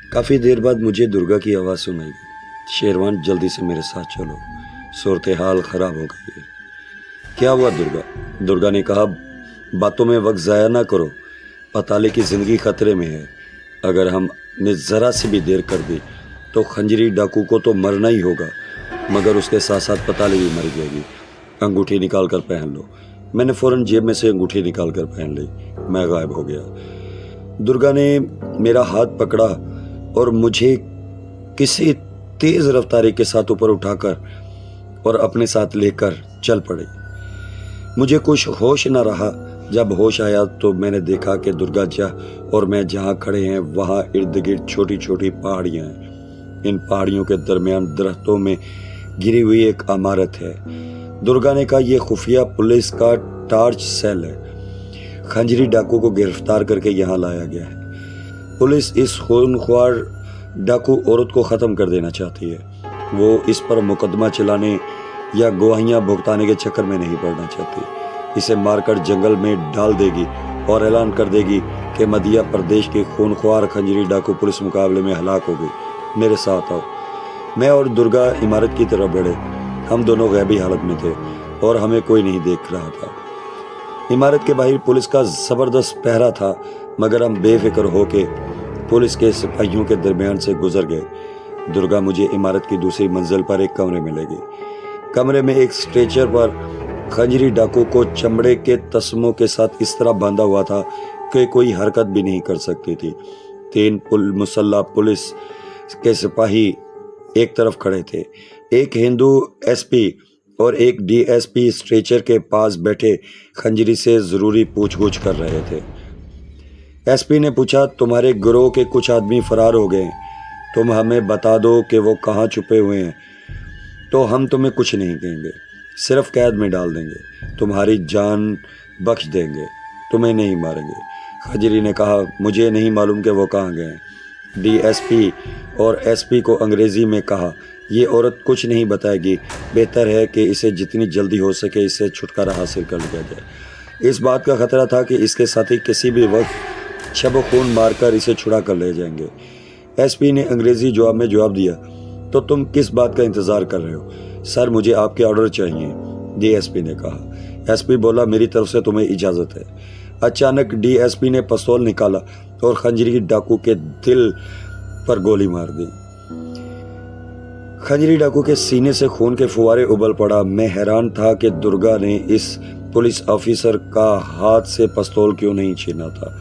काफ़ी देर बाद मुझे दुर्गा की आवाज़ सुनाई दी, शेरवान जल्दी से मेरे साथ चलो, सूरत हाल ख़राब हो गई है। क्या हुआ दुर्गा? दुर्गा ने कहा, बातों में वक्त ज़ाया ना करो, पताले की ज़िंदगी ख़तरे में है। अगर हमने ज़रा सी भी देर कर दी तो खंजरी डाकू को तो मरना ही होगा, मगर उसके साथ साथ पताले भी मर जाएगी। अंगूठी निकाल कर पहन लो। मैंने फ़ौरन जेब में से अंगूठी निकाल कर पहन ली। मैं गायब हो गया। दुर्गा ने मेरा हाथ पकड़ा और मुझे किसी तेज़ रफ्तारी के साथ ऊपर उठाकर और अपने साथ लेकर चल पड़ी। मुझे कुछ होश न रहा। जब होश आया तो मैंने देखा कि दुर्गा और मैं जहाँ खड़े हैं वहाँ इर्द गिर्द छोटी छोटी पहाड़ियाँ हैं। इन पहाड़ियों के दरमियान दरख्तों में गिरी हुई एक इमारत है। दुर्गा ने कहा, यह खुफिया पुलिस का टार्च सेल है। खंजरी डाकू को गिरफ्तार करके यहाँ लाया गया है। पुलिस इस खूनख्वार डाकू औरत को ख़त्म कर देना चाहती है। वो इस पर मुकदमा चलाने या गवाहियाँ भुगताने के चक्कर में नहीं पड़ना चाहती। इसे मारकर जंगल में डाल देगी और ऐलान कर देगी कि मध्य प्रदेश के खूनख्वार खंजरी डाकू पुलिस मुकाबले में हलाक हो गई। मेरे साथ आओ। मैं और दुर्गा इमारत की तरफ बढ़े। हम दोनों गैबी हालत में थे और हमें कोई नहीं देख रहा था। इमारत के बाहर पुलिस का ज़बरदस्त पहरा था, मगर हम बेफिक्र होके पुलिस के सिपाहियों के दरमियान से गुजर गए। दुर्गा मुझे इमारत की दूसरी मंजिल पर एक कमरे में ले गई। कमरे में एक स्ट्रेचर पर खंजरी डाकू को चमड़े के तस्मों के साथ इस तरह बांधा हुआ था कि कोई हरकत भी नहीं कर सकती थी। 3 मुसल्लह पुलिस के सिपाही एक तरफ खड़े थे। एक हिंदू एसपी और एक डीएसपी स्ट्रेचर के पास बैठे खंजरी से ज़रूरी पूछगछ कर रहे थे। एसपी ने पूछा, तुम्हारे गिरोह के कुछ आदमी फरार हो गए, तुम हमें बता दो कि वो कहाँ छुपे हुए हैं, तो हम तुम्हें कुछ नहीं कहेंगे, सिर्फ कैद में डाल देंगे, तुम्हारी जान बख्श देंगे, तुम्हें नहीं मारेंगे। खंजरी ने कहा, मुझे नहीं मालूम कि वो कहाँ गए। डीएसपी और एसपी को अंग्रेज़ी में कहा, ये औरत कुछ नहीं बताएगी, बेहतर है कि इसे जितनी जल्दी हो सके इससे छुटकारा हासिल कर लिया जाए। इस बात का खतरा था कि इसके साथी किसी भी वक्त शब खून मारकर इसे छुड़ा कर ले जाएंगे। एसपी ने अंग्रेज़ी जवाब में जवाब दिया, तो तुम किस बात का इंतज़ार कर रहे हो? सर, मुझे आपके ऑर्डर चाहिए, डीएसपी ने कहा। एसपी बोला, मेरी तरफ से तुम्हें इजाज़त है। अचानक डीएसपी ने पिस्तौल निकाला और खंजरी डाकू के दिल पर गोली मार दी। खंजरी डाकू के सीने से खून के फुवारे उबल पड़ा। मैं हैरान था कि दुर्गा ने इस पुलिस ऑफिसर का हाथ से पिस्तौल क्यों नहीं छीना था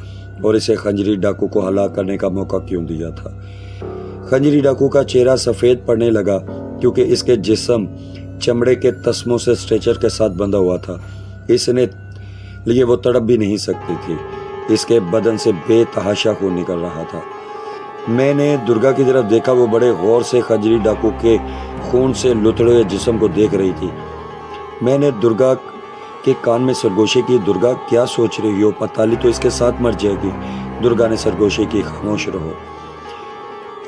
और इसे खंजरी डाकू को हलाक करने का मौका क्यों दिया था। खंजरी डाकू का चेहरा सफ़ेद पड़ने लगा क्योंकि इसके जिस्म चमड़े के तस्मों से स्ट्रेचर के साथ बंधा हुआ था। इसने लिए वो तड़प भी नहीं सकती थी। इसके बदन से बेतहाशा खून निकल रहा था। मैंने दुर्गा की तरफ देखा। वो बड़े गौर से खंजरी डाकू के खून से लुथड़े हुए जिस्म को देख रही थी। मैंने दुर्गा के कान में सरगोशी की, दुर्गा क्या सोच रही हो? पताली तो इसके साथ मर जाएगी। दुर्गा ने सरगोशी की, खामोश रहो।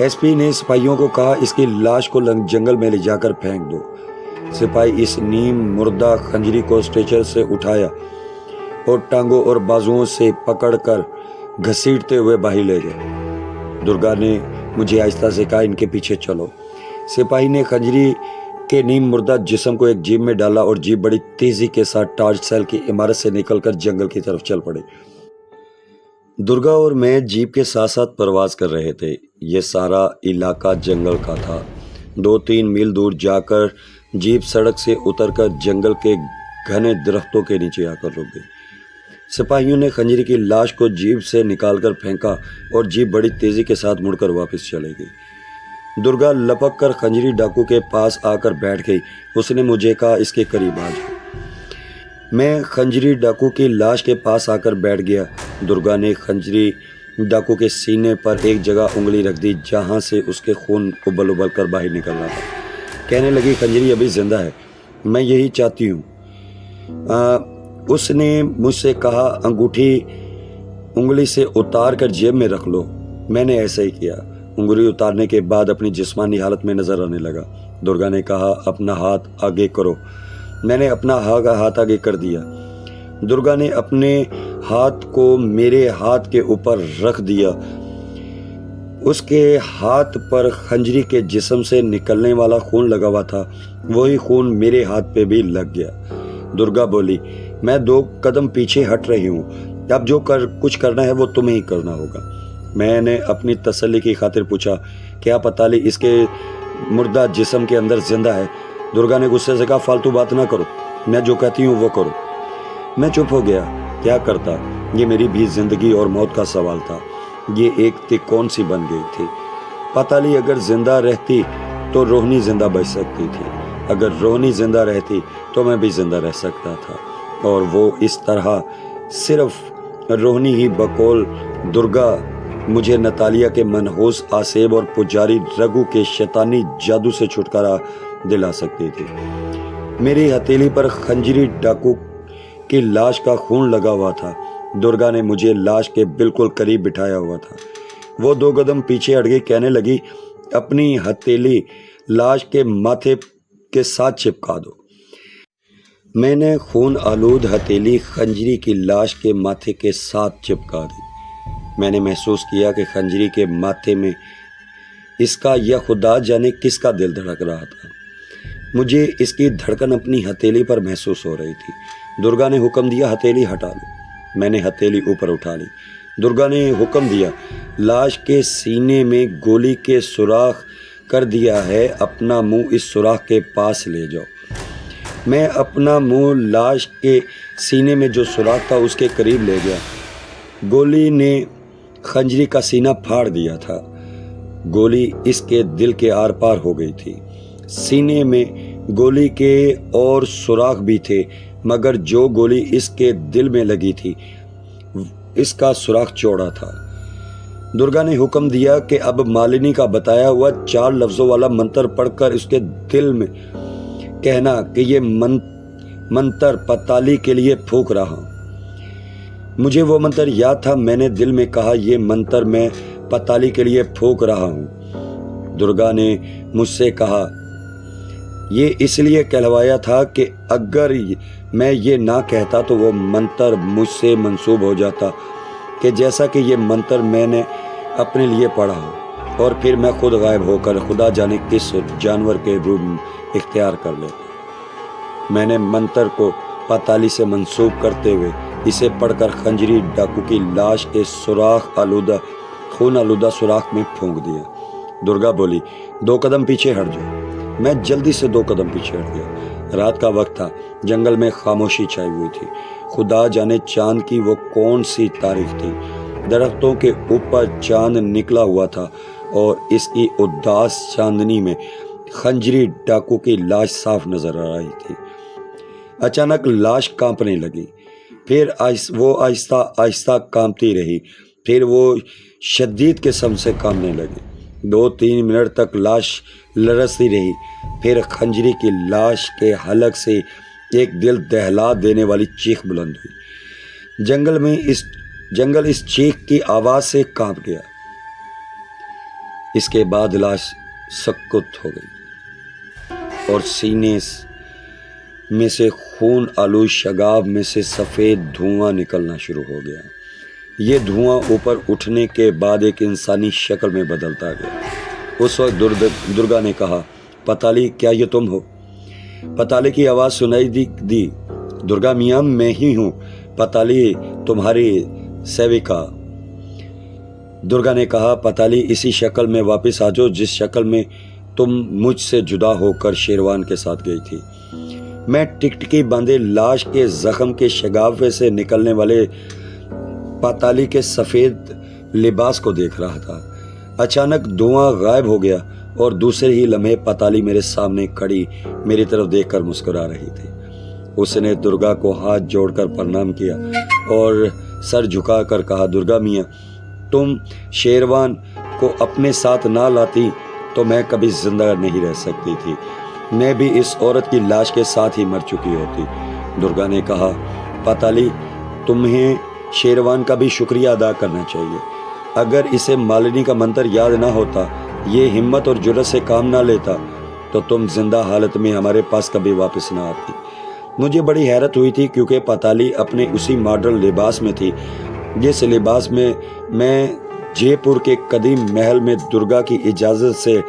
एसपी ने सिपाहियों को कहा, इसकी लाश को जंगल में ले जाकर फेंक दो। सिपाही इस नीम मुर्दा खंजरी को स्ट्रेचर से उठाया और टांगों और बाजुओं से पकड़कर घसीटते हुए बाहर ले गए। दुर्गा ने मुझे आहिस्ता से कहा, इनके पीछे चलो। सिपाही ने खंजरी के नीम मुर्दा जिस्म को एक जीप में डाला और जीप बड़ी तेजी के साथ टार्च सेल की इमारत से निकलकर जंगल की तरफ चल पड़ी। दुर्गा और मैं जीप के साथ साथ परवाज कर रहे थे। ये सारा इलाका जंगल का था। 2-3 मील दूर जाकर जीप सड़क से उतरकर जंगल के घने दरख्तों के नीचे आकर रुक गई। सिपाहियों ने खंजरी की लाश को जीप से निकालकर फेंका और जीप बड़ी तेजी के साथ मुड़कर वापस चली गई। दुर्गा लपक कर खंजरी डाकू के पास आकर बैठ गई। उसने मुझे कहा, इसके करीब आ जाओ। मैं खंजरी डाकू की लाश के पास आकर बैठ गया। दुर्गा ने खंजरी डाकू के सीने पर एक जगह उंगली रख दी जहां से उसके खून उबल उबल कर बाहर निकल रहा था। कहने लगी, खंजरी अभी जिंदा है, मैं यही चाहती हूँ। उसने मुझसे कहा, अंगूठी उंगली से उतार कर जेब में रख लो। मैंने ऐसा ही किया। उंगली उतारने के बाद अपनी जिस्मानी हालत में नजर आने लगा। दुर्गा ने कहा, अपना हाथ आगे करो। मैंने अपना हाथ आगे कर दिया। दुर्गा ने अपने हाथ को मेरे हाथ के ऊपर रख दिया। اس کے ہاتھ پر خنجری کے جسم سے نکلنے والا خون لگا ہوا تھا، وہی خون میرے ہاتھ پہ بھی لگ گیا۔ درگا بولی، میں 2 قدم پیچھے ہٹ رہی ہوں، اب جو کچھ کرنا ہے وہ تمہیں ہی کرنا ہوگا۔ میں نے اپنی تسلی کی خاطر پوچھا، کیا پتالی اس کے مردہ جسم کے اندر زندہ ہے؟ درگا نے غصے سے کہا، فالتو بات نہ کرو، میں جو کہتی ہوں وہ کرو۔ میں چپ ہو گیا، کیا کرتا؟ یہ میری بھی زندگی اور موت کا سوال تھا۔ یہ ایک تک کون سی بن گئی تھی؟ پتالی اگر زندہ رہتی تو روہنی زندہ بچ سکتی تھی، اگر روہنی زندہ رہتی تو میں بھی زندہ رہ سکتا تھا، اور وہ اس طرح صرف روہنی ہی بقول درگا مجھے نتالیہ کے منحوس آسیب اور پجاری رگو کے شیطانی جادو سے چھٹکارا دلا سکتی تھی۔ میری ہتھیلی پر خنجری ڈاکو کی لاش کا خون لگا ہوا تھا۔ درگا نے مجھے لاش کے بالکل قریب بٹھایا ہوا تھا۔ وہ 2 قدم پیچھے ہٹ گئی، کہنے لگی، اپنی ہتھیلی لاش کے ماتھے کے ساتھ چپکا دو۔ میں نے خون آلود ہتھیلی خنجری کی لاش کے ماتھے کے ساتھ چپکا دی۔ میں نے محسوس کیا کہ خنجری کے ماتھے میں اس کا یا خدا جانے کس کا دل دھڑک رہا تھا۔ مجھے اس کی دھڑکن اپنی ہتھیلی پر محسوس ہو رہی تھی۔ درگا نے حکم دیا، ہتھیلی ہٹا لو۔ میں نے ہتھیلی اوپر اٹھا لی۔ درگا نے حکم دیا، لاش کے سینے میں گولی کے سوراخ کر دیا ہے، اپنا منہ اس سوراخ کے پاس لے جاؤ۔ میں اپنا منہ لاش کے سینے میں جو سوراخ تھا اس کے قریب لے گیا۔ گولی نے خنجری کا سینہ پھاڑ دیا تھا۔ گولی اس کے دل کے آر پار ہو گئی تھی۔ سینے میں گولی کے اور سوراخ بھی تھے، مگر جو گولی اس کے دل میں لگی تھی اس کا سوراخ چوڑا تھا۔ درگا نے حکم دیا کہ اب مالنی کا بتایا ہوا 4 لفظوں والا منتر پڑھ کر اس کے دل میں کہنا کہ یہ منتر پتالی کے لیے پھونک رہا ہوں۔ مجھے وہ منتر یاد تھا۔ میں نے دل میں کہا، یہ منتر میں پتالی کے لیے پھونک رہا ہوں۔ درگا نے مجھ سے کہا، یہ اس لیے کہلوایا تھا کہ اگر میں یہ نہ کہتا تو وہ منتر مجھ سے منسوب ہو جاتا کہ جیسا کہ یہ منتر میں نے اپنے لیے پڑھا ہو، اور پھر میں خود غائب ہو کر خدا جانے کس جانور کے روپ اختیار کر لیتا۔ میں نے منتر کو پتالی سے منسوب کرتے ہوئے اسے پڑھ کر خنجری ڈاکو کی لاش کے خون آلودہ سوراخ میں پھونک دیا۔ درگا بولی، 2 قدم پیچھے ہٹ جاؤ۔ میں جلدی سے 2 قدم پیچھے ہٹ گیا۔ رات کا وقت تھا، جنگل میں خاموشی چھائی ہوئی تھی۔ خدا جانے چاند کی وہ کون سی تاریخ تھی۔ درختوں کے اوپر چاند نکلا ہوا تھا اور اس کی اداس چاندنی میں خنجری ڈاکو کی لاش صاف نظر آ رہی تھی۔ اچانک لاش کانپنے لگی، پھر وہ آہستہ آہستہ کانپتی رہی، پھر وہ شدید قسم سے کانپنے لگی۔ 2-3 منٹ تک لاش لرزتی رہی، پھر خنجری کی لاش کے حلق سے ایک دل دہلا دینے والی چیخ بلند ہوئی۔ جنگل اس چیخ کی آواز سے کانپ گیا۔ اس کے بعد لاش سکت ہو گئی اور سینے میں سے خون آلود شگاف میں سے سفید دھواں نکلنا شروع ہو گیا۔ یہ دھواں اوپر اٹھنے کے بعد ایک انسانی شکل میں بدلتا گیا۔ اس وقت درگا نے کہا، پتالی، کیا یہ تم ہو؟ پتالی کی آواز سنائی دی، درگا میاں، میں ہی ہوں، پتالی تمہاری سیوکا۔ درگا نے کہا، پتالی، اسی شکل میں واپس آ جاؤ جس شکل میں تم مجھ سے جدا ہو کر شیروان کے ساتھ گئی تھی۔ میں ٹکٹکی باندھے لاش کے زخم کے شگافے سے نکلنے والے پتالی کے سفید لباس کو دیکھ رہا تھا۔ اچانک دھواں غائب ہو گیا اور دوسرے ہی لمحے پتالی میرے سامنے کھڑی میری طرف دیکھ کر مسکرا رہی تھی۔ اس نے درگا کو ہاتھ جوڑ کر پرنام کیا اور سر جھکا کر کہا، درگا میاں، تم شیروان کو اپنے ساتھ نہ لاتی تو میں کبھی زندہ نہیں رہ سکتی تھی، میں بھی اس عورت کی لاش کے ساتھ ہی مر چکی ہوتی۔ درگا نے کہا، پتالی، تمہیں شیروان کا بھی شکریہ ادا کرنا چاہیے۔ اگر اسے مالنی کا منتر یاد نہ ہوتا، یہ ہمت اور جرأت سے کام نہ لیتا تو تم زندہ حالت میں ہمارے پاس کبھی واپس نہ آتی۔ مجھے بڑی حیرت ہوئی تھی کیونکہ پتالی اپنے اسی ماڈرن لباس میں تھی جس لباس میں जय पुर के कदीम महल में दुर्गा की इजाज़त से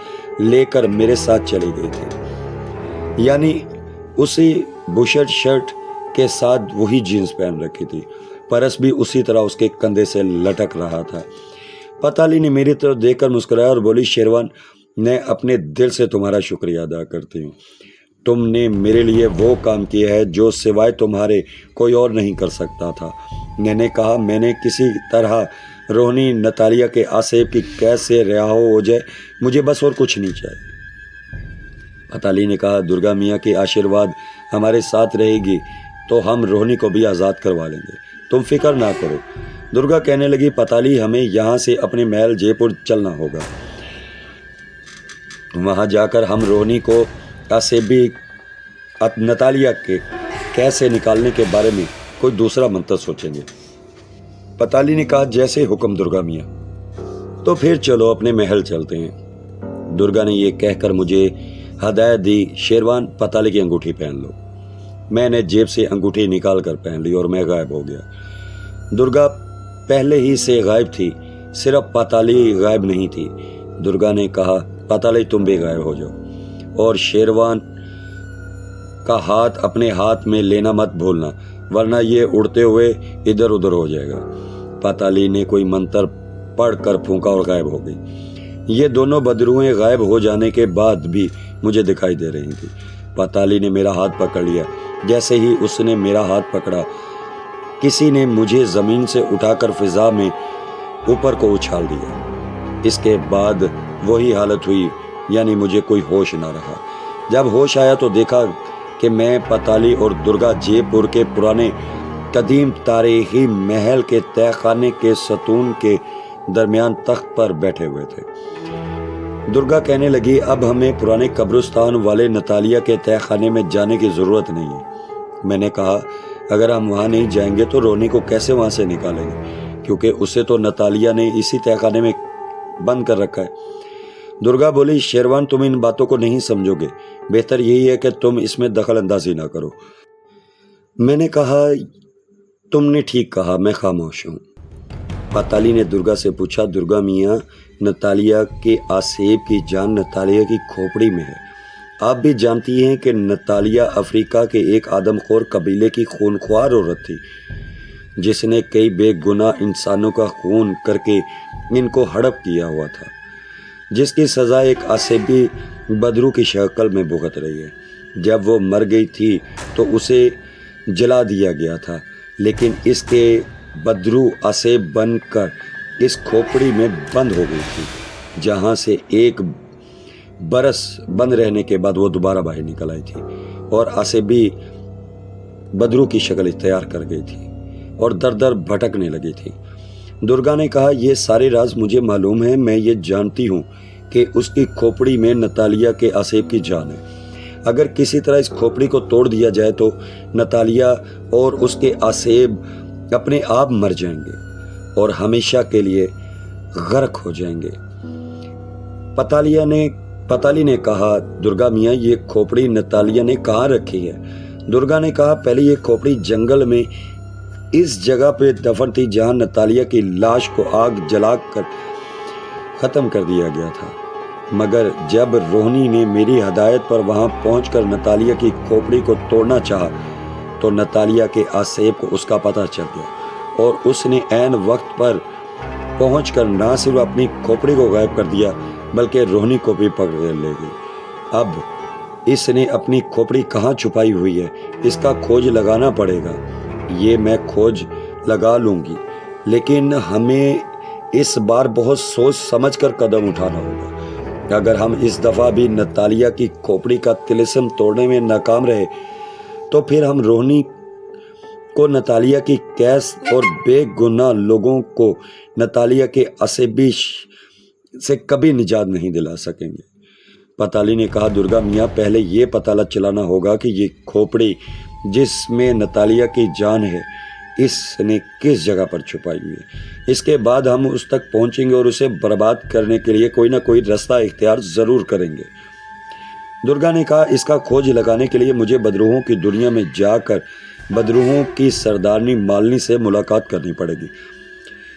लेकर मेरे साथ चली गई थी। यानी उसी बुशर्ट शर्ट के साथ वही जीन्स पहन रखी थी। परस भी उसी तरह उसके कंधे से लटक रहा था। पताली ने मेरी तरफ देखकर मुस्कुराया और बोली, शेरवान, मैं अपने दिल से तुम्हारा शुक्रिया अदा करती हूँ। तुमने मेरे लिए वो काम किया है जो सिवाय तुम्हारे कोई और नहीं कर सकता था। मैंने कहा, मैंने किसी तरह रोहनी नतालिया के आसेब की कैद से रिहा हो जाए, मुझे बस और कुछ नहीं चाहिए। पताली ने कहा, दुर्गा मियाँ के आशीर्वाद हमारे साथ रहेगी तो हम रोहनी को भी आज़ाद करवा लेंगे, तुम फिक्र ना करो। दुर्गा कहने लगी, पताली, हमें यहाँ से अपने महल जयपुर चलना होगा। वहाँ जाकर हम रोहनी को आसेबी नतालिया के कैसे निकालने के बारे में कोई दूसरा मंत्र सोचेंगे। पताली ने कहा, जैसे हुक्म दुर्गा मियाँ। तो फिर चलो अपने महल चलते हैं। दुर्गा ने ये कहकर मुझे हदायत दी, शेरवान, पताली की अंगूठी पहन लो। मैंने जेब से अंगूठी निकाल कर पहन ली और मैं गायब हो गया। दुर्गा पहले ही से गायब थी, सिर्फ पताली गायब नहीं थी। दुर्गा ने कहा, पताली, तुम भी गायब हो जाओ और शेरवान का हाथ अपने हाथ में लेना मत भूलना, वरना ये उड़ते हुए इधर उधर हो जाएगा। पताली ने कोई मंत्र पढ़कर फूंका और गायब हो गई। ये दोनों बदरूहें गायब हो जाने के बाद भी मुझे दिखाई दे रही थी। पताली ने मेरा हाथ पकड़ लिया। जैसे ही उसने मेरा हाथ पकड़ा, किसी ने मुझे जमीन से उठाकर फिजा में ऊपर को उछाल दिया। इसके बाद वही हालत हुई, यानी मुझे कोई होश ना रहा। जब होश आया तो देखा कि मैं, पताली और दुर्गा जयपुर के पुराने कदीम तारीखी महल के तहखाने के सतून के दरमियान तख्त पर बैठे हुए थे। दुर्गा कहने लगी, अब हमें पुराने कब्रिस्तान वाले नतालिया के तहखाने में जाने की ज़रूरत नहीं है। मैंने कहा, अगर हम वहाँ नहीं जाएंगे तो रोनी को कैसे वहाँ से निकालेंगे, क्योंकि उसे तो नतालिया ने इसी तहखाने में बंद कर रखा है। दुर्गा बोली, शेरवान, तुम इन बातों को नहीं समझोगे, बेहतर यही है कि तुम इसमें दखल अंदाजी ना करो। मैंने कहा, तुमने ठीक कहा, मैं खामोश हूँ। पताली ने दुर्गा से पूछा, दुर्गा मियाँ, नतालिया के आसेब की जान नतालिया की खोपड़ी में है। आप भी जानती हैं कि नतालिया अफ्रीका के एक आदमखोर कबीले की खूनख्वार औरत थी, जिसने कई बेगुनाह इंसानों का खून करके इनको हड़प किया हुआ था, जिसकी सज़ा एक आसेबी बदरू की शक्ल में भुगत रही है। जब वो मर गई थी तो उसे जला दिया गया था, लेकिन इसके बदरू आसेब बनकर इस खोपड़ी में बंद हो गई थी, जहाँ से एक बरस बंद रहने के बाद वो दोबारा बाहर निकल आई थी और आसेबी बदरू की शक्ल इख्तियार कर गई थी और दर दर भटकने लगी थी। दुर्गा ने कहा, ये सारे राज मुझे मालूम है, मैं ये जानती हूँ कि उसकी खोपड़ी में नतालिया के आसेब की जान है। अगर किसी तरह इस खोपड़ी को तोड़ दिया जाए तो नतालिया और उसके आसेब अपने आप मर जाएंगे और हमेशा के लिए गर्क हो जाएंगे। पताली ने कहा, दुर्गा मियाँ, ये खोपड़ी नतालिया ने कहाँ रखी है? दुर्गा ने कहा, पहले ये खोपड़ी जंगल में इस जगह पे दफन थी जहाँ नतालिया की लाश को आग जलाकर ख़त्म कर दिया गया था, मगर जब रोहनी ने मेरी हदायत पर वहाँ पहुंचकर नतालिया की खोपड़ी को तोड़ना चाहा तो नतालिया के आसेब को उसका पता चल गया और उसने ऐन वक्त पर पहुंचकर ना सिर्फ अपनी खोपड़ी को गायब कर दिया बल्कि रोहनी को भी पकड़ ले गई। अब इसने अपनी खोपड़ी कहाँ छुपाई हुई है, इसका खोज लगाना पड़ेगा। ये मैं खोज लगा लूँगी, लेकिन हमें इस बार बहुत सोच समझ कर कदम उठाना होगा। अगर हम इस दफ़ा भी नतालिया की खोपड़ी का तिलिस्म तोड़ने में नाकाम रहे तो फिर हम रोहनी को नतालिया की कैद और बेगुनाह लोगों को नतालिया के आसेबी से कभी निजात नहीं दिला सकेंगे। पताली ने कहा, दुर्गा मियाँ, पहले ये पता चलाना होगा कि ये खोपड़ी जिसमें नतालिया की जान है इसने किस जगह पर छुपाई हुई है। इसके बाद हम उस तक पहुंचेंगे और उसे बर्बाद करने के लिए कोई ना कोई रास्ता इख्तियार ज़रूर करेंगे। दुर्गा ने कहा, इसका खोज लगाने के लिए मुझे बदरूहों की दुनिया में जाकर बदरूहों की सरदारनी मालनी से मुलाकात करनी पड़ेगी।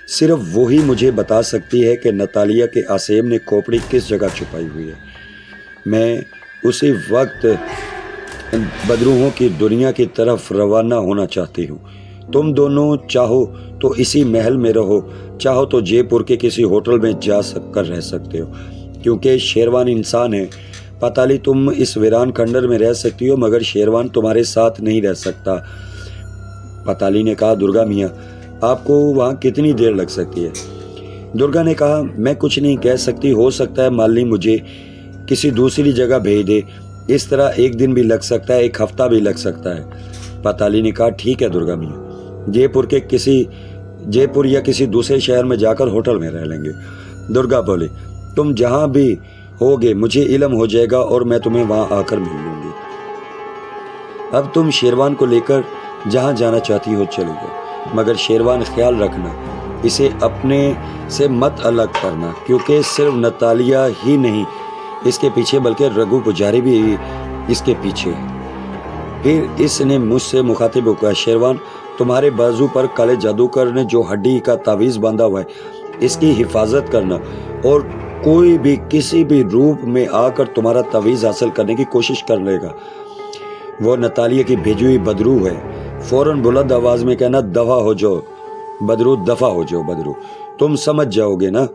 صرف وہی مجھے بتا سکتی ہے کہ نتالیہ کے آسیم نے کھوپڑی کس جگہ چھپائی ہوئی ہے۔ میں اسی وقت بدروحوں کی دنیا کی طرف روانہ ہونا چاہتی ہوں۔ تم دونوں چاہو تو اسی محل میں رہو، چاہو تو جے پور کے کسی ہوٹل میں جا کر رہ سکتے ہو، کیونکہ شیروان انسان ہے۔ پتالی تم اس ویران کھنڈر میں رہ سکتی ہو، مگر شیروان تمہارے ساتھ نہیں رہ سکتا۔ پتالی نے کہا، درگا میاں آپ کو وہاں کتنی دیر لگ سکتی ہے؟ درگا نے کہا، میں کچھ نہیں کہہ سکتی، ہو سکتا ہے مالنی مجھے کسی دوسری جگہ بھیج دے، اس طرح ایک دن بھی لگ سکتا ہے، ایک ہفتہ بھی لگ سکتا ہے۔ پتالی نے کہا، ٹھیک ہے درگا میاں، جے پور یا کسی دوسرے شہر میں جا کر ہوٹل میں رہ لیں گے۔ درگا بولے، تم جہاں بھی ہوگے مجھے علم ہو جائے گا اور میں تمہیں وہاں آ کر مل لوں گی۔ اب تم شیروان کو لے کر جہاں جانا چاہتی ہو چلے جاؤ، مگر شیروان خیال رکھنا اسے اپنے سے مت الگ کرنا، کیونکہ صرف نتالیہ ہی نہیں اس کے پیچھے بلکہ رگھو پجاری بھی اس کے پیچھے ہے۔ پھر اس نے مجھ سے مخاطب ہو کہا، شیروان تمہارے بازو پر کالے جادوگر نے جو ہڈی کا تعویذ باندھا ہوا ہے اس کی حفاظت کرنا، اور کوئی بھی کسی بھی روپ میں آ کر تمہارا تعویذ حاصل کرنے کی کوشش کر لے گا وہ نتالیہ کی بھیجی ہوئی بدروح ہے۔ فوراً بلند آواز میں کہنا، دفع ہو جاؤ بدرو، دفع ہو جاؤ بدرو، تم سمجھ جاؤ گے نا؟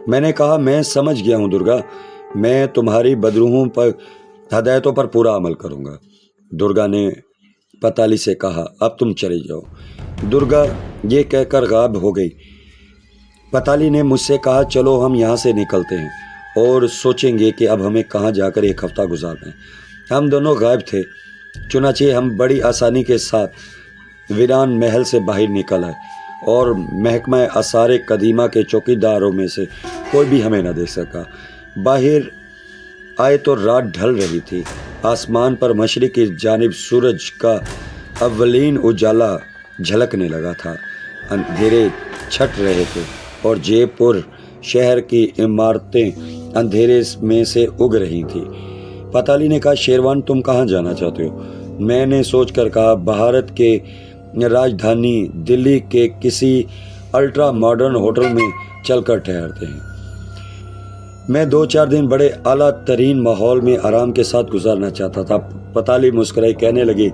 میں نے کہا، میں سمجھ گیا ہوں درگا، میں تمہاری بدروحوں پر ہدایتوں پر پورا عمل کروں گا۔ درگا نے پتالی سے کہا، اب تم چلے جاؤ۔ درگا یہ کہہ کر غائب ہو گئی۔ پتالی نے مجھ سے کہا، چلو ہم یہاں سے نکلتے ہیں اور سوچیں گے کہ اب ہمیں کہاں جا کر ایک ہفتہ گزارنا ہے۔ ہم دونوں غائب تھے، چنانچہ ہم بڑی آسانی کے ساتھ ویران محل سے باہر نکل آئے اور محکمہ آثار قدیمہ کے چوکیداروں میں سے کوئی بھی ہمیں نہ دیکھ سکا۔ باہر آئے تو رات ڈھل رہی تھی، آسمان پر مشرق کی جانب سورج کا اولین اجالا جھلکنے لگا تھا، اندھیرے چھٹ رہے تھے اور جے پور شہر کی عمارتیں اندھیرے میں سے اگ رہی تھیں۔ پتالی نے کہا، شیروان تم کہاں جانا چاہتے ہو؟ میں نے سوچ کر کہا، بھارت کے راجدھانی دلی کے کسی الٹرا ماڈرن ہوٹل میں چل کر ٹھہرتے ہیں۔ میں 2-4 دن بڑے اعلیٰ ترین ماحول میں آرام کے ساتھ گزارنا چاہتا تھا۔ پتالی مسکرائی کہنے لگی،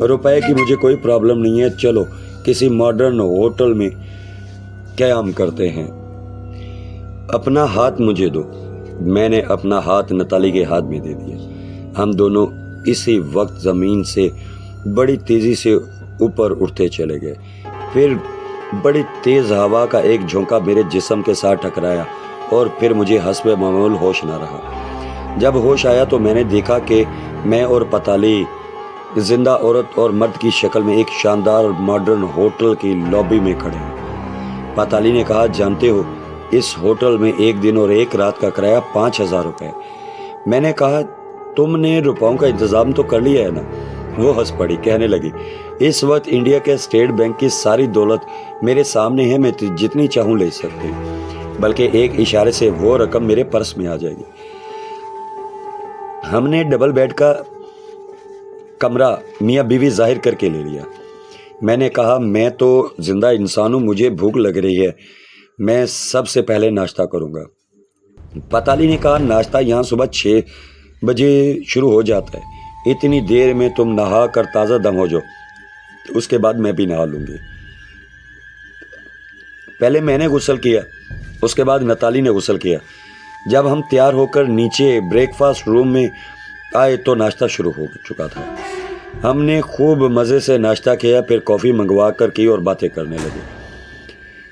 روپے کی مجھے کوئی پرابلم نہیں ہے، چلو کسی ماڈرن ہوٹل میں قیام کرتے ہیں۔ اپنا ہاتھ مجھے دو۔ میں نے اپنا ہاتھ نتالی کے ہاتھ میں دے دیا۔ ہم دونوں اسی وقت زمین سے بڑی تیزی سے اوپر اٹھتے چلے گئے۔ پھر بڑی تیز ہوا کا ایک جھونکا میرے جسم کے ساتھ ٹکرایا اور پھر مجھے حسب معمول ہوش نہ رہا۔ جب ہوش آیا تو میں نے دیکھا کہ میں اور پتالی زندہ عورت اور مرد کی شکل میں ایک شاندار ماڈرن ہوٹل کی لابی میں کھڑے ہیں۔ پتالی نے کہا، جانتے ہو اس ہوٹل میں ایک دن اور ایک رات کا کرایہ 5000 روپے۔ میں نے کہا، تم نے روپوں کا انتظام تو کر لیا ہے نا؟ وہ ہنس پڑی، کہنے لگی، اس وقت انڈیا کے اسٹیٹ بینک کی ساری دولت میرے سامنے ہے، میں جتنی چاہوں لے سکتی ہوں، بلکہ ایک اشارے سے وہ رقم میرے پرس میں آ جائے گی۔ ہم نے ڈبل بیڈ کا کمرہ میاں بیوی ظاہر کر کے لے لیا۔ میں نے کہا، میں تو زندہ انسان ہوں، مجھے بھوک لگ رہی ہے، میں سب سے پہلے ناشتہ کروں گا۔ پتالی نے کہا، ناشتہ یہاں صبح 6 بجے شروع ہو جاتا ہے، اتنی دیر میں تم نہا کر تازہ دم ہو جاؤ، اس کے بعد میں بھی نہا لوں گی۔ پہلے میں نے غسل کیا، اس کے بعد نتالی نے غسل کیا۔ جب ہم تیار ہو کر نیچے بریک فاسٹ روم میں آئے تو ناشتہ شروع ہو چکا تھا۔ ہم نے خوب مزے سے ناشتہ کیا، پھر کافی منگوا کر کی اور باتیں کرنے لگے۔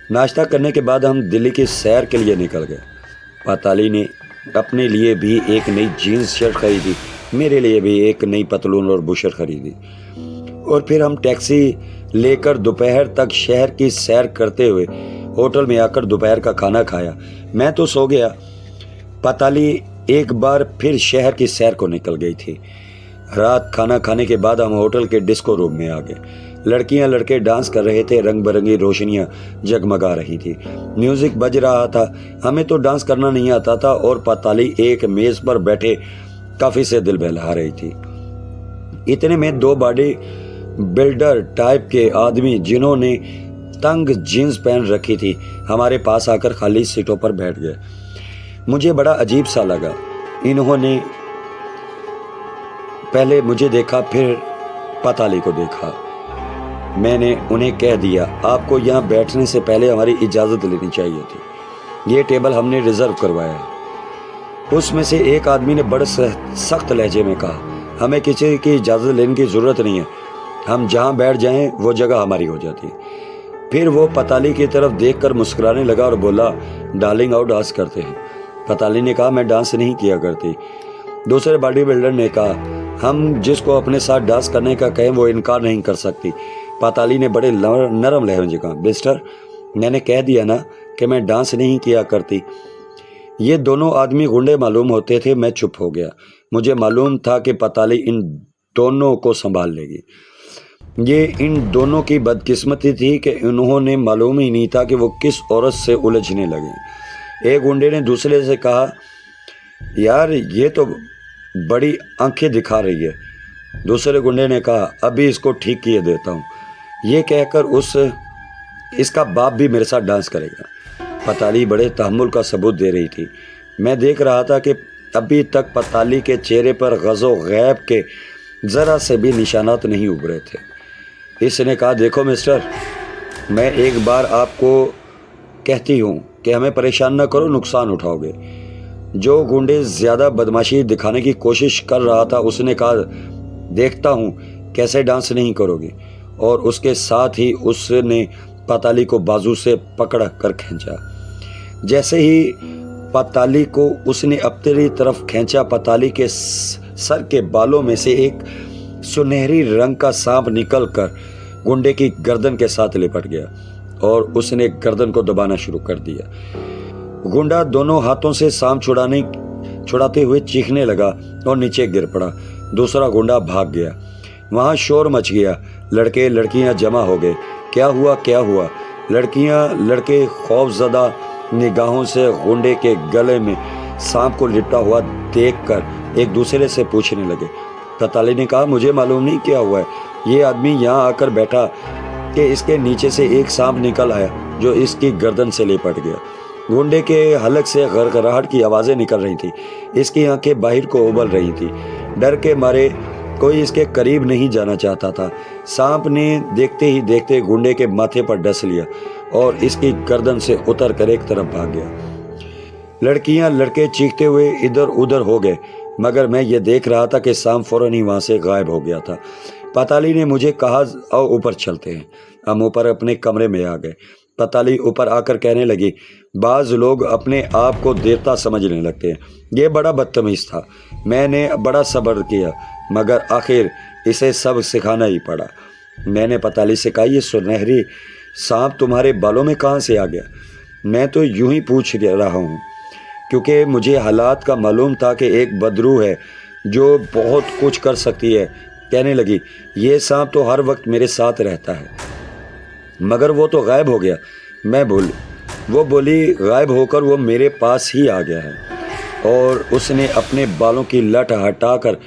ناشتہ کرنے کے بعد ہم دلی کی سیر کے لیے نکل گئے۔ پتالی نے اپنے لیے بھی ایک نئی جینز شرٹ خریدی، میرے لیے بھی ایک نئی پتلون اور بشر خریدی، اور پھر ہم ٹیکسی لے کر دوپہر تک شہر کی سیر کرتے ہوئے ہوٹل میں آ کر دوپہر کا کھانا کھایا۔ میں تو سو گیا۔ پتالی ایک بار پھر شہر کی سیر کو نکل گئی تھی۔ رات کھانا کھانے کے بعد ہم ہوٹل کے ڈسکو روم میں آ گئے۔ لڑکیاں لڑکے ڈانس کر رہے تھے، رنگ برنگی روشنیاں جگمگا رہی تھی، میوزک بج رہا تھا۔ ہمیں تو ڈانس کرنا نہیں آتا تھا اور پتالی ایک میز پر بیٹھے کافی سے دل بہلا رہی تھی۔ اتنے میں 2 باڈی بلڈر ٹائپ کے آدمی جنہوں نے तंग जीन्स पहन रखी थी, हमारे पास आकर खाली सीटों पर बैठ गए। मुझे बड़ा अजीब सा लगा। इन्होंने पहले मुझे देखा, फिर पताली को देखा। मैंने उन्हें कह दिया, आपको यहाँ बैठने से पहले हमारी इजाज़त लेनी चाहिए थी। ये टेबल हमने रिजर्व करवाया है। उसमें से एक आदमी ने बड़े सख्त लहजे में कहा, हमें किसी की इजाज़त लेने की ज़रूरत नहीं है, हम जहाँ बैठ जाएं वो जगह हमारी हो जाती। फिर वो पताली की तरफ देखकर मुस्कुराने लगा और बोला, डार्लिंग आओ डांस करते हैं। पताली ने कहा, मैं डांस नहीं किया करती। दूसरे बॉडी बिल्डर ने कहा, हम जिसको अपने साथ डांस करने का कहें वो इनकार नहीं कर सकती। पताली ने बड़े नरम लहजे में कहा, मिस्टर, मैंने कह दिया ना कि मैं डांस नहीं किया करती। ये दोनों आदमी गुंडे मालूम होते थे। मैं चुप हो गया। मुझे मालूम था कि पताली इन दोनों को संभाल लेगी। ये इन दोनों की बदकिस्मती थी कि उन्होंने मालूम ही नहीं था कि वो किस औरत से उलझने लगे। एक गुंडे ने दूसरे से कहा, यार ये तो बड़ी आंखें दिखा रही है। दूसरे गुंडे ने कहा, अभी इसको ठीक किए देता हूँ। ये कहकर इसका बाप भी मेरे साथ डांस करेगा। पताली बड़े तहम्मुल का सबूत दे रही थी। मैं देख रहा था कि अभी तक पताली के चेहरे पर गज़ो गैब के ज़रा से भी निशानात नहीं उभरे थे। इसने कहा, देखो मिस्टर, मैं एक बार आपको कहती हूँ कि हमें परेशान न करो, नुकसान उठाओगे। जो गुंडे ज़्यादा बदमाशी दिखाने की कोशिश कर रहा था उसने कहा, देखता हूँ कैसे डांस नहीं करोगी, और उसके साथ ही उसने पताली को बाजू से पकड़ कर खींचा। जैसे ही पताली को उसने अपनी तरफ खींचा, पताली के सर के बालों में से एक सुनहरी रंग का सांप निकलकर गुंडे की गर्दन के साथ लिपट गया और उसने गर्दन को दबाना शुरू कर दिया। गुंडा दोनों हाथों से सांप छुड़ाते हुए चीखने लगा और नीचे गिर पड़ा। दूसरा गुंडा भाग गया। वहां शोर मच गया। लड़के लड़कियां जमा हो गए। क्या हुआ? लड़कियां लड़के खौफजदा निगाहों से गुंडे के गले में सांप को लिपटा हुआ देखकर एक दूसरे से पूछने लगे। पताली ने कहा, मुझे मालूम नहीं क्या हुआ है। ये आदमी यहाँ आकर बैठा कि इसके नीचे से एक सांप निकल आया जो इसकी गर्दन से लिपट गया। गुंडे के हलक से गड़गड़ाहट की आवाज़ें निकल रही थी। इसकी आंखें बाहर को उबल रही थी। डर के मारे कोई इसके करीब नहीं जाना चाहता था। सांप ने देखते ही देखते गुंडे के माथे पर डस लिया और इसकी गर्दन से उतर कर एक तरफ भाग गया। लड़कियां लड़के चीखते हुए इधर उधर हो गए, मगर मैं ये देख रहा था कि सांप फौरन ही वहाँ से गायब हो गया था। पताली ने मुझे कहा, आओ ऊपर चलते हैं। हम ऊपर अपने कमरे में आ गए। पताली ऊपर आकर कहने लगी, बाज़ लोग अपने आप को देवता समझने लगते हैं। ये बड़ा बदतमीज़ था। मैंने बड़ा सब्र किया, मगर आखिर इसे सब सिखाना ही पड़ा। मैंने पताली से कहा, ये सुनहरी सांप तुम्हारे बालों में कहाँ से आ गया? मैं तो यूं ही पूछ रहा हूँ क्योंकि मुझे हालात का मालूम था कि एक बदरू है जो बहुत कुछ कर सकती है। कहने लगी, ये सांप तो हर वक्त मेरे साथ रहता है, मगर वो तो गायब हो गया। वो बोली, गायब होकर वो मेरे पास ही आ गया है। और उसने अपने बालों की लट हटाकर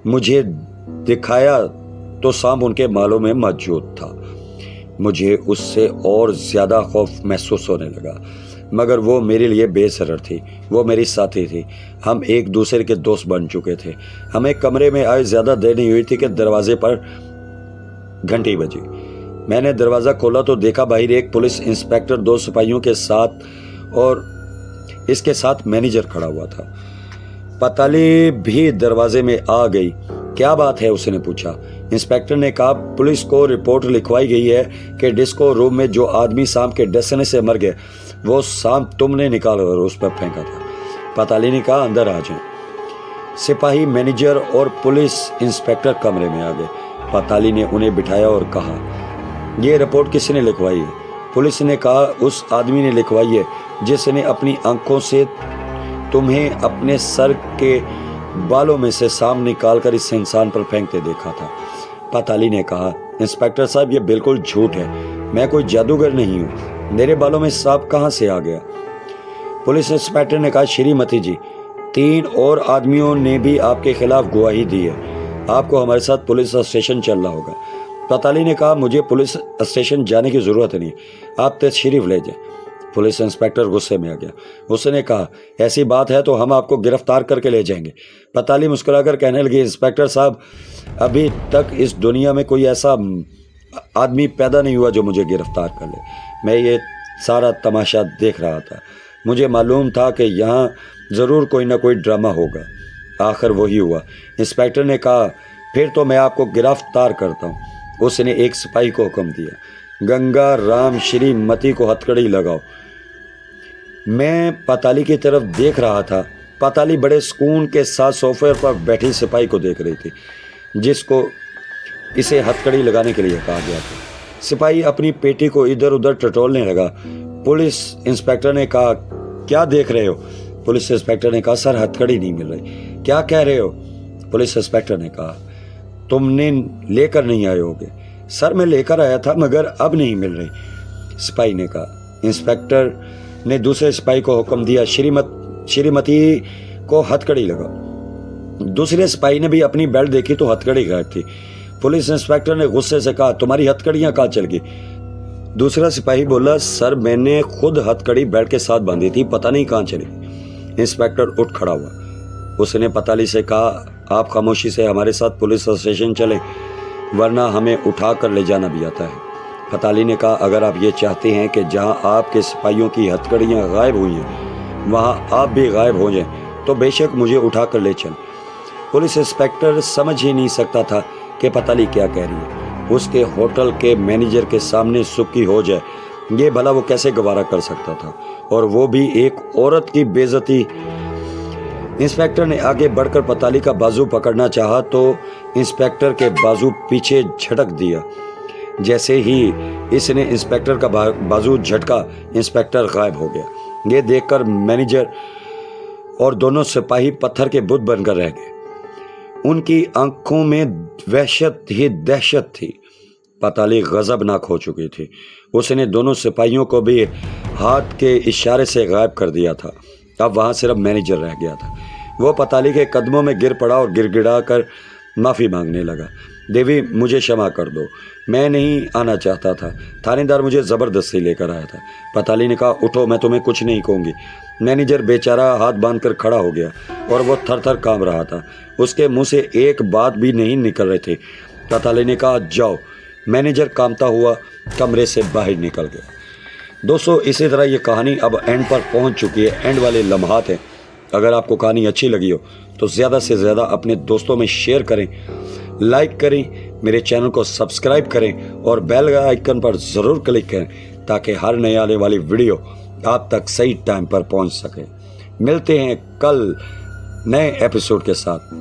मुझे दिखाया तो सांप उनके बालों में मौजूद था। मुझे उससे और ज़्यादा खौफ महसूस होने लगा, मगर वो मेरे लिए बेसरर थी। वो मेरी साथी थी। हम एक दूसरे के दोस्त बन चुके थे। हमें कमरे में आए ज़्यादा देर नहीं हुई थी कि दरवाजे पर घंटी बजी। मैंने दरवाज़ा खोला तो देखा बाहर एक पुलिस इंस्पेक्टर 2 सिपाहियों के साथ और इसके साथ मैनेजर खड़ा हुआ था। पताली भी दरवाजे में आ गई। क्या बात है? उसने पूछा। इंस्पेक्टर ने कहा, पुलिस को रिपोर्ट लिखवाई गई है कि डिस्को रूम में जो आदमी सांप के डसने से मर गए, वो सांप तुमने निकाल कर उस पर फेंका था। पताली ने कहा, अंदर आ जाएं। सिपाही, मैनेजर और पुलिस इंस्पेक्टर कमरे में आ गए। पताली ने उन्हें बिठाया और कहा, ये रिपोर्ट किसने लिखवाई है? पुलिस ने कहा, उस आदमी ने लिखवाई है जिसने अपनी आंखों से तुम्हें अपने सर के बालों में से सांप निकालकर इस इंसान पर फेंकते देखा था। पताली ने कहा, इंस्पेक्टर साहब, ये बिल्कुल झूठ है। मैं कोई जादूगर नहीं हूँ। मेरे बालों में सांप कहाँ से आ गया? पुलिस इंस्पेक्टर ने कहा, श्रीमती जी, 3 और आदमियों ने भी आपके खिलाफ गवाही दी है। आपको हमारे साथ पुलिस स्टेशन चलना होगा। पताली ने कहा, मुझे पुलिस स्टेशन जाने की ज़रूरत नहीं, आप तशरीफ़ ले जाएं। पुलिस इंस्पेक्टर गुस्से में आ गया। उसने कहा, ऐसी बात है तो हम आपको गिरफ्तार करके ले जाएंगे। पताली मुस्कुराकर कहने लगी, इंस्पेक्टर साहब, अभी तक इस दुनिया में कोई ऐसा आदमी पैदा नहीं हुआ जो मुझे गिरफ्तार कर ले। मैं ये सारा तमाशा देख रहा था, मुझे मालूम था कि यहाँ ज़रूर कोई ना कोई ड्रामा होगा। आखिर वही हुआ। इंस्पेक्टर ने कहा, फिर तो मैं आपको गिरफ्तार करता हूँ। उसने एक सिपाही को हुक्म दिया, गंगा राम श्रीमती को हथकड़ी लगाओ। मैं पताली की तरफ देख रहा था। पताली बड़े सुकून के साथ सोफे पर बैठी सिपाही को देख रही थी, जिसको इसे हथकड़ी लगाने के लिए कहा गया था। सिपाही अपनी पेटी को इधर उधर टटोलने लगा। पुलिस इंस्पेक्टर ने कहा, क्या देख रहे हो? पुलिस इंस्पेक्टर ने कहा, सर हथकड़ी नहीं मिल रही। क्या कह रहे हो? पुलिस इंस्पेक्टर ने कहा, तुमने लेकर नहीं आए होगे। सर मैं लेकर आया था मगर अब नहीं मिल रही, सिपाही ने कहा। इंस्पेक्टर ने दूसरे सिपाही को हुक्म दिया, श्रीमती को हथकड़ी लगाओ। दूसरे सिपाही ने भी अपनी बेल्ट देखी तो हथकड़ी गायब थी। पुलिस इंस्पेक्टर ने गुस्से से कहा, तुम्हारी हथकड़ियाँ कहाँ चल गई? दूसरा सिपाही बोला, सर मैंने खुद हथकड़ी बेल्ट के साथ बांधी थी, पता नहीं कहाँ चली। इंस्पेक्टर उठ खड़ा हुआ। उसने पताली से कहा, आप खामोशी से हमारे साथ पुलिस स्टेशन चले, वरना हमें उठा कर ले जाना भी आता है। पताली ने कहा, अगर आप ये चाहते हैं कि जहाँ आपके सिपाहियों की हथकड़ियाँ गायब हुई हैं वहाँ आप भी गायब हो जाएं, तो बेशक मुझे उठा कर ले चल। पुलिस इंस्पेक्टर समझ ही नहीं सकता था कि पताली क्या कह रही है। उसके होटल के मैनेजर के सामने सुखी हो जाए, ये भला वो कैसे गवारा कर सकता था, और वो भी एक औरत की बेइज्जती। इंस्पेक्टर ने आगे बढ़कर पताली का बाजू पकड़ना चाहा तो इंस्पेक्टर के बाजू पीछे झटक दिया। जैसे ही इसने इंस्पेक्टर का बाजू झटका, इंस्पेक्टर गायब हो गया। ये देखकर मैनेजर और दोनों सिपाही पत्थर के बुत बनकर रह गए। उनकी आंखों में वहशत ही दहशत थी। पताली गजबनाक हो चुकी थी। उसने दोनों सिपाहियों को भी हाथ के इशारे से गायब कर दिया था। अब वहाँ सिर्फ मैनेजर रह गया था। वो पताली के कदमों में गिर पड़ा और गिड़गिड़ा कर माफ़ी मांगने लगा, देवी मुझे क्षमा कर दो, मैं नहीं आना चाहता था, थानेदार मुझे ज़बरदस्ती लेकर आया था। पताली ने कहा, उठो, मैं तुम्हें कुछ नहीं कहूँगी। मैनेजर बेचारा हाथ बांधकर खड़ा हो गया और वो थर थर काँप रहा था। उसके मुंह से एक बात भी नहीं निकल रहे थे। पताली ने कहा, जाओ। मैनेजर कांपता हुआ कमरे से बाहर निकल गया। दोस्तों, इसी तरह ये कहानी अब एंड पर पहुंच चुकी है, एंड वाले लम्हात हैं। अगर आपको कहानी अच्छी लगी हो तो ज़्यादा से ज़्यादा अपने दोस्तों में शेयर करें, लाइक करें, मेरे चैनल को सब्सक्राइब करें और बेल आइकन पर ज़रूर क्लिक करें ताकि हर नई आने वाली वीडियो आप तक सही टाइम पर पहुंच सके। मिलते हैं कल नए एपिसोड के साथ।